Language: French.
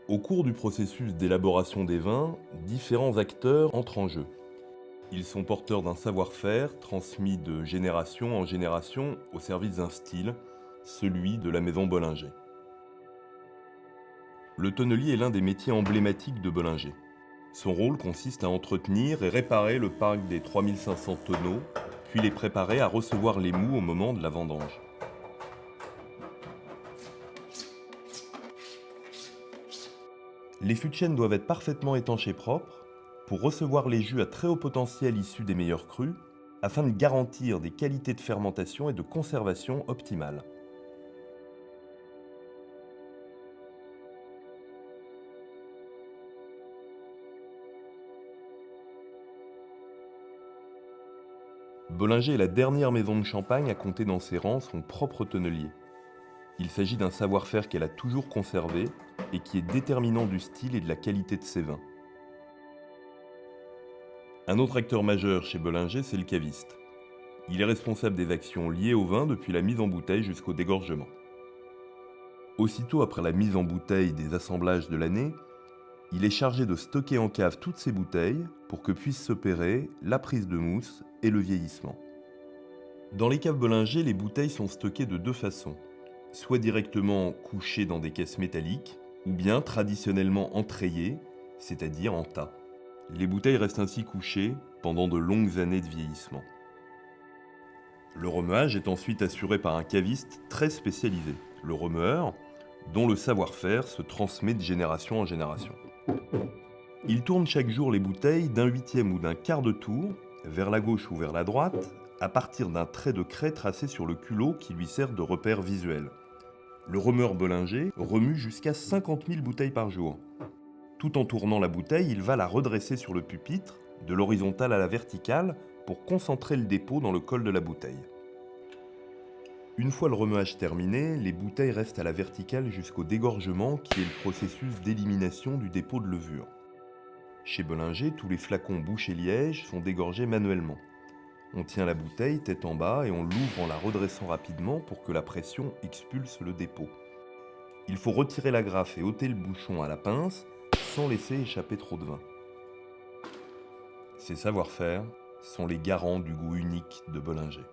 Au cours du processus d'élaboration des vins, différents acteurs entrent en jeu. Ils sont porteurs d'un savoir-faire transmis de génération en génération au service d'un style, celui de la maison Bollinger. Le tonnelier est l'un des métiers emblématiques de Bollinger. Son rôle consiste à entretenir et réparer le parc des 3500 tonneaux, puis les préparer à recevoir les mous au moment de la vendange. Les fûts de chêne doivent être parfaitement étanches et propres pour recevoir les jus à très haut potentiel issus des meilleurs crus, afin de garantir des qualités de fermentation et de conservation optimales. Bollinger est la dernière maison de Champagne à compter dans ses rangs son propre tonnelier. Il s'agit d'un savoir-faire qu'elle a toujours conservé et qui est déterminant du style et de la qualité de ses vins. Un autre acteur majeur chez Bollinger, c'est le caviste. Il est responsable des actions liées au vin depuis la mise en bouteille jusqu'au dégorgement. Aussitôt après la mise en bouteille des assemblages de l'année, il est chargé de stocker en cave toutes ces bouteilles pour que puissent s'opérer la prise de mousse et le vieillissement. Dans les caves Bollinger, les bouteilles sont stockées de deux façons, soit directement couchées dans des caisses métalliques, ou bien traditionnellement entrayées, c'est-à-dire en tas. Les bouteilles restent ainsi couchées pendant de longues années de vieillissement. Le remuage est ensuite assuré par un caviste très spécialisé, le remueur, dont le savoir-faire se transmet de génération en génération. Il tourne chaque jour les bouteilles d'un huitième ou d'un quart de tour, vers la gauche ou vers la droite, à partir d'un trait de craie tracé sur le culot qui lui sert de repère visuel. Le remueur Bollinger remue jusqu'à 50 000 bouteilles par jour. Tout en tournant la bouteille, il va la redresser sur le pupitre, de l'horizontale à la verticale, pour concentrer le dépôt dans le col de la bouteille. Une fois le remuage terminé, les bouteilles restent à la verticale jusqu'au dégorgement qui est le processus d'élimination du dépôt de levure. Chez Bollinger, tous les flacons bouche et liège sont dégorgés manuellement. On tient la bouteille tête en bas et on l'ouvre en la redressant rapidement pour que la pression expulse le dépôt. Il faut retirer la grappe et ôter le bouchon à la pince sans laisser échapper trop de vin. Ces savoir-faire sont les garants du goût unique de Bollinger.